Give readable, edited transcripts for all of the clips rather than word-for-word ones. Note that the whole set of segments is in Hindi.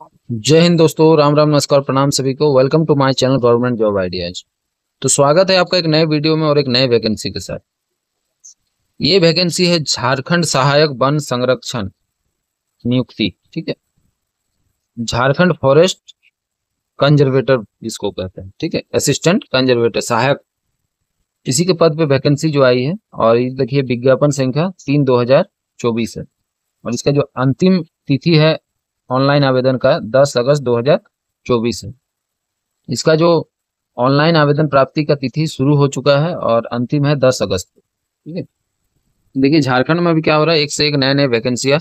जय हिंद दोस्तों, राम राम, नमस्कार, प्रणाम सभी को। Welcome to my channel government job ideas. तो स्वागत है आपका एक नए वीडियो में और एक नए वैकेंसी के साथ। ये वैकेंसी है झारखंड सहायक वन संरक्षण नियुक्ति। ठीक है, झारखंड फॉरेस्ट कंजर्वेटर जिसको कहते हैं। ठीक है, असिस्टेंट कंजर्वेटर सहायक, इसी के पद पे वैकेंसी जो आई है। और ये देखिए, विज्ञापन संख्या 3/2024 है। और इसका जो अंतिम तिथि है ऑनलाइन आवेदन का 10 अगस्त 2024 है। इसका जो ऑनलाइन आवेदन प्राप्ति का तिथि शुरू हो चुका है और अंतिम है 10 अगस्त। ठीक है, देखिए झारखंड में भी क्या हो रहा है, एक से एक नए नए वैकेंसियां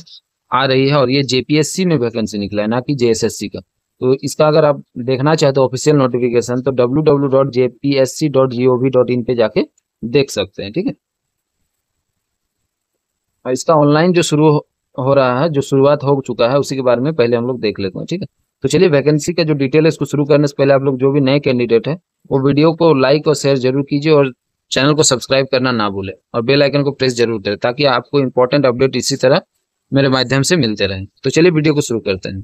आ रही है। और ये जेपीएससी में वैकेंसी निकला है, ना कि जेएसएससी का। तो इसका अगर आप देखना चाहते हो ऑफिशियल नोटिफिकेशन, तो www.jpsc.gov.in पे जाके देख सकते हैं। ठीक है, और इसका ऑनलाइन जो हो रहा है, जो शुरुआत हो चुका है, उसी के बारे में पहले हम लोग देख लेते हैं। ठीक है, तो चलिए वैकेंसी का जो डिटेल है इसको शुरू करने से पहले आप लोग जो भी नए कैंडिडेट है वो वीडियो को लाइक और शेयर जरूर कीजिए और चैनल को सब्सक्राइब करना ना भूले और बेल आइकन को प्रेस जरूर करें, ताकि आपको इंपॉर्टेंट अपडेट इसी तरह मेरे माध्यम से मिलते रहें। तो चलिए वीडियो को शुरू करते हैं।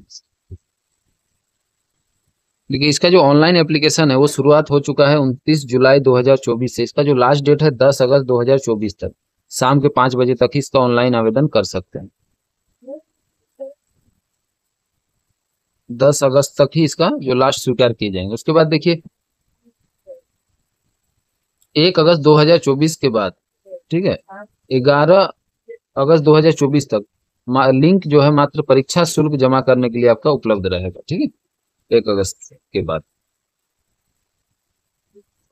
देखिए, इसका जो ऑनलाइन एप्लीकेशन है वो शुरुआत हो चुका है 29 जुलाई 2024 से। इसका जो लास्ट डेट है 10 अगस्त 2024 तक, शाम के 5 बजे तक ही इसका ऑनलाइन आवेदन कर सकते हैं। 10 अगस्त तक ही इसका जो लास्ट स्वीकार किए जाएंगे। उसके बाद देखिए 1 अगस्त 2024 के बाद, ठीक है, 11 अगस्त 2024 तक लिंक जो है मात्र परीक्षा शुल्क जमा करने के लिए आपका उपलब्ध रहेगा। ठीक है, 1 अगस्त के बाद।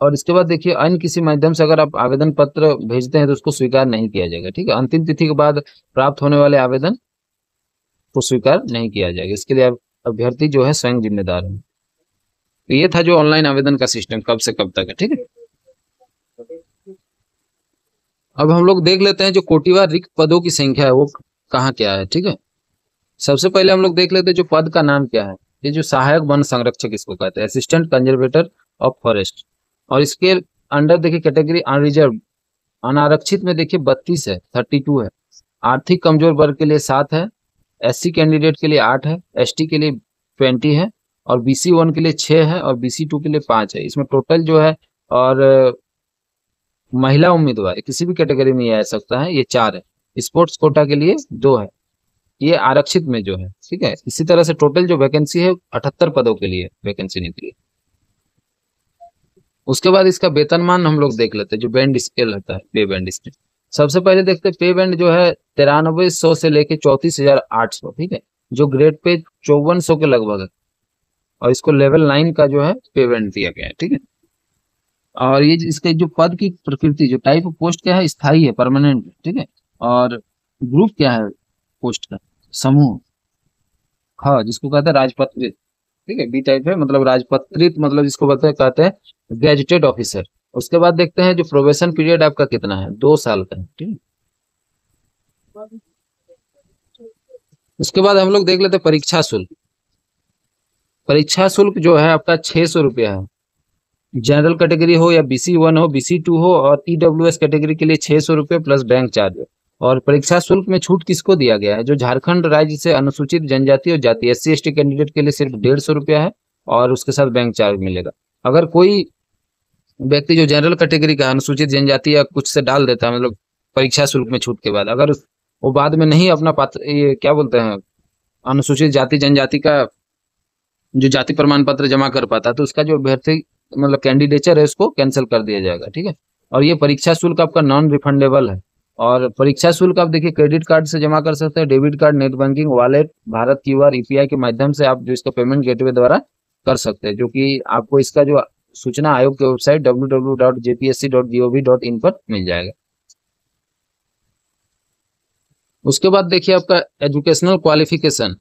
और इसके बाद देखिए, अन्य किसी माध्यम से अगर आप आवेदन पत्र भेजते हैं तो उसको स्वीकार नहीं किया जाएगा। ठीक है, अंतिम तिथि के बाद प्राप्त होने वाले आवेदन को स्वीकार नहीं किया जाएगा। इसके लिए अभ्यर्थी जो है स्वयं जिम्मेदार है। तो ये था जो ऑनलाइन आवेदन का सिस्टम कब से कब तक है। ठीक है, अब हम लोग देख लेते हैं जो कोटिवार रिक्त पदों की संख्या है वो कहाँ क्या है। ठीक है, सबसे पहले हम लोग देख लेते हैं जो पद का नाम क्या है। ये जो सहायक वन संरक्षक इसको कहते हैं, असिस्टेंट कंजर्वेटर ऑफ फॉरेस्ट। और इसके अंडर देखिए कैटेगरी अनरिजर्व, अनारक्षित में देखिए 32 है, 32 है। आर्थिक कमजोर वर्ग के लिए 7 है, एससी कैंडिडेट के लिए 8 है, एसटी के लिए 20 है, और BC1 के लिए 6 है, और BC2 के लिए 5 है। इसमें टोटल जो है, और महिला उम्मीदवार किसी भी कैटेगरी में ये आ सकता है, ये 4 है। स्पोर्ट्स कोटा के लिए 2 है, ये आरक्षित में जो है। ठीक है, इसी तरह से टोटल जो वैकेंसी है 78 पदों के लिए वैकेंसी निकली है। उसके बाद इसका वेतनमान हम लोग देख लेते हैं, जो बैंड स्केल रहता है, पे बैंड स्केल। सबसे पहले देखते हैं पे बैंड जो है 9300 से लेके 34,800। ठीक है, जो ग्रेड पे 5400 के लगभग है। और इसको लेवल 9 का जो है पे बैंड दिया गया है। ठीक है, और ये इसके जो पद की प्रकृति, जो टाइप ऑफ पोस्ट क्या है, स्थायी है, परमानेंट। ठीक है, और ग्रुप क्या है पोस्ट का, समूह। हाँ, जिसको कहते हैं राजपत्रित। ठीक है, बी टाइप है, मतलब राजपत्रित, मतलब जिसको कहते हैं गैजेटेड ऑफिसर। उसके बाद देखते हैं जो प्रोबेशन पीरियड आपका कितना है, 2 साल का है। ठीक है, उसके बाद हम लोग देख लेते हैं परीक्षा शुल्क। परीक्षा शुल्क जो है आपका 600 रुपया है। जनरल कैटेगरी हो या BC1 हो, BC2 हो, और EWS कैटेगरी के लिए 600 रुपये प्लस बैंक चार्ज है। और परीक्षा शुल्क में छूट किसको दिया गया है, जो झारखंड राज्य से अनुसूचित जनजाति और जाति SC ST कैंडिडेट के लिए सिर्फ 150 रुपया है, और उसके साथ बैंक चार्ज मिलेगा। अगर कोई व्यक्ति जो जनरल कैटेगरी का अनुसूचित जनजाति या कुछ से डाल देता है, मतलब परीक्षा शुल्क में छूट के बाद, अगर वो बाद में नहीं अपना पात्र, ये क्या बोलते हैं, अनुसूचित जाति जनजाति का जो जाति प्रमाण पत्र जमा कर पाता, तो उसका जो अभ्यर्थी मतलब कैंडिडेचर है उसको कैंसिल कर दिया जाएगा। ठीक है, और ये परीक्षा शुल्क आपका नॉन रिफंडेबल है। और परीक्षा शुल्क आप देखिए क्रेडिट कार्ड से जमा कर सकते हैं, debit card, net banking, wallet, Bharat QR, EPI के माध्यम से आप जो इसका पेमेंट गेटवे द्वारा कर सकते हैं, जो कि आपको इसका जो सूचना आयोग की वेबसाइट www.jpsc.gov.in पर मिल जाएगा। उसके बाद देखिए आपका एजुकेशनल क्वालिफिकेशन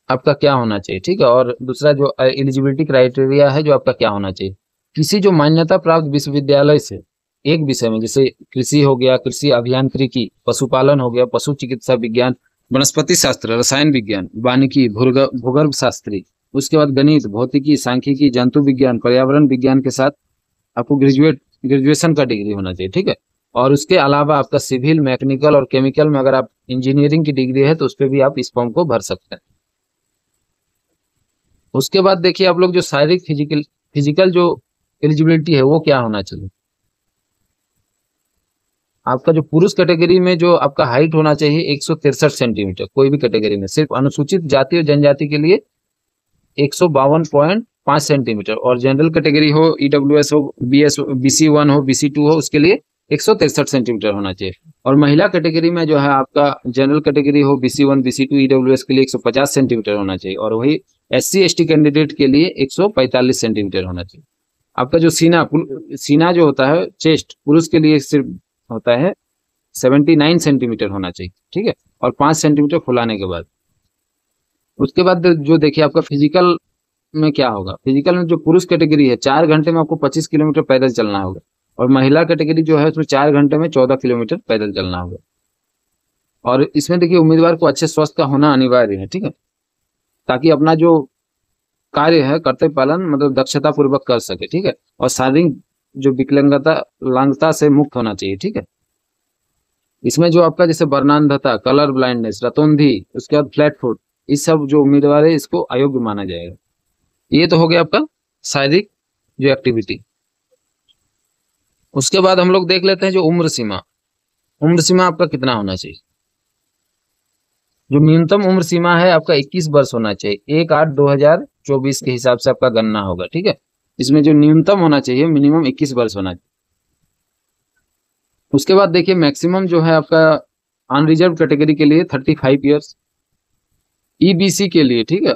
आपका क्या होना चाहिए। ठीक है, और दूसरा जो एलिजिबिलिटी क्राइटेरिया है जो आपका क्या होना चाहिए, किसी जो मान्यता प्राप्त विश्वविद्यालय से एक विषय में, जैसे कृषि हो गया, कृषि अभियांत्रिकी, पशुपालन हो गया, पशु चिकित्सा विज्ञान, वनस्पति शास्त्र, रसायन विज्ञान, वानिकी, भूगर्भ शास्त्री, उसके बाद गणित, भौतिकी, सांख्यिकी, जंतु विज्ञान, पर्यावरण विज्ञान के साथ आपको ग्रेजुएशन का डिग्री होना चाहिए। ठीक है, और उसके अलावा आपका सिविल, मैकेनिकल और केमिकल में अगर आप इंजीनियरिंग की डिग्री है तो उस पर भी आप इस फॉर्म को भर सकते हैं। उसके बाद देखिए आप लोग जो शारीरिक फिजिकल जो एलिजिबिलिटी है वो क्या होना चाहिए। आपका जो पुरुष कैटेगरी में जो आपका हाइट होना चाहिए 163 सेंटीमीटर, कोई भी कैटेगरी में। सिर्फ अनुसूचित जाति और जनजाति के लिए 152.5 सेंटीमीटर, और जनरल कैटेगरी हो, ईडब्ल्यूएस हो, BC1 हो, BC2 हो, उसके लिए 163 सेंटीमीटर होना चाहिए। और महिला कैटेगरी में जो है आपका जनरल कैटेगरी हो, BC1 BC2 ईडब्ल्यूएस के लिए 150 सेंटीमीटर होना चाहिए, और वही SC ST कैंडिडेट के लिए 145 सेंटीमीटर होना चाहिए। आपका जो सीना जो होता है, चेस्ट, पुरुष के लिए सिर्फ होता है 79 सेंटीमीटर होना चाहिए, ठीक है, और 5 सेंटीमीटर फुलाने के बाद। उसके बाद जो देखिए आपका फिजिकल में क्या होगा। फिजिकल में जो पुरुष कैटेगरी है 4 घंटे में आपको 25 किलोमीटर पैदल चलना होगा, और महिला कैटेगरी जो है उसमें 4 घंटे में 14 किलोमीटर पैदल चलना होगा। और इसमें देखिए उम्मीदवार को अच्छे स्वास्थ्य का होना अनिवार्य है, ठीक है, ताकि अपना जो कार्य है कर्तव्य पालन मतलब दक्षता पूर्वक कर सके, ठीक है, और शारीरिक जो विकलांगता से मुक्त होना चाहिए, ठीक है। इसमें जो आपका जैसे वर्णांधता, कलर ब्लाइंडनेस, रतौंधी, उसके बाद फ्लैट फुट, इस सब जो उम्मीदवार है इसको अयोग्य माना जाएगा। ये तो हो गया आपका शारीरिक जो एक्टिविटी। उसके बाद हम लोग देख लेते हैं जो उम्र सीमा। उम्र सीमा आपका कितना होना चाहिए। जो न्यूनतम उम्र सीमा है आपका 21 वर्ष होना चाहिए। 1/8/2024 के हिसाब से आपका गणना होगा, ठीक है। इसमें जो न्यूनतम होना चाहिए मिनिमम 21 वर्ष होना चाहिए। उसके बाद देखिए मैक्सिमम जो है आपका अनरिजर्व कैटेगरी के लिए 35 ईयर्स, EBC के लिए, ठीक है,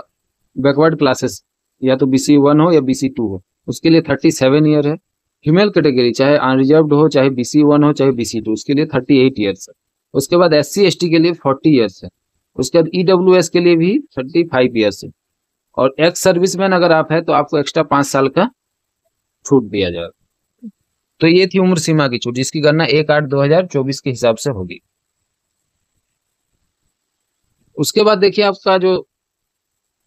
बैकवर्ड क्लासेस, या तो BC1 हो या BC2 हो, उसके लिए 37 ईयर है। फीमेल कैटेगरी चाहे अनरिजर्व्ड हो, चाहे BC1 हो, चाहे BC2, उसके लिए 38 ईयर्स है। उसके बाद SC ST के लिए 40 ईयर्स है। उसके बाद EWS के लिए भी 35 ईयर्स है। और एक्स सर्विसमैन अगर आप है तो आपको एक्स्ट्रा 5 साल का छूट दिया जाएगा। तो ये थी उम्र सीमा की छूट, जिसकी गणना 1/8/2024 के हिसाब से होगी। उसके बाद देखिए आपका जो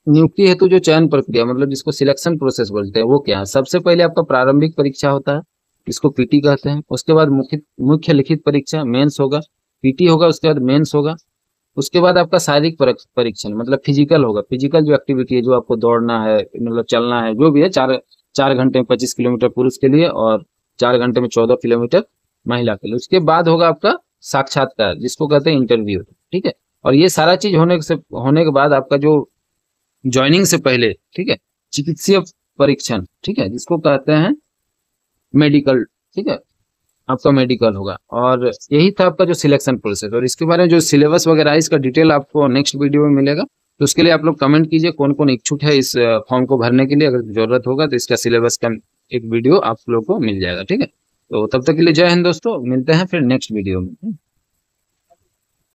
नियुक्ति हेतु जो चयन प्रक्रिया मतलब जिसको सिलेक्शन प्रोसेस बोलते हैं वो क्या है। सबसे पहले आपका प्रारंभिक परीक्षा होता है, इसको PT कहते हैं। उसके बाद मुख्य लिखित परीक्षा मेंस होगा, PT होगा, उसके बाद मेंस होगा। उसके बाद आपका शारीरिक परीक्षण मतलब फिजिकल होगा। फिजिकल जो एक्टिविटी है, जो आपको दौड़ना है, मतलब चलना है, जो भी है, 4 घंटे में 25 किलोमीटर पुरुष के लिए और 4 घंटे में 14 किलोमीटर महिला के लिए। उसके बाद होगा आपका साक्षात्कार, जिसको कहते हैं इंटरव्यू, ठीक है। और ये सारा चीज होने के बाद आपका जो ज्वाइनिंग से पहले, ठीक है, चिकित्सीय परीक्षण, ठीक है, जिसको कहते हैं मेडिकल, ठीक है, आपका मेडिकल होगा। और यही था आपका जो सिलेक्शन प्रोसेस। और इसके बारे में जो सिलेबस वगैरह है इसका डिटेल आपको नेक्स्ट वीडियो में मिलेगा। तो उसके लिए आप लोग कमेंट कीजिए कौन कौन इच्छुक है इस फॉर्म को भरने के लिए। अगर जरूरत होगा तो इसका सिलेबस का एक वीडियो आप लोग को मिल जाएगा, ठीक है। तो तब तक के लिए जय हिंद दोस्तों, मिलते हैं फिर नेक्स्ट वीडियो में।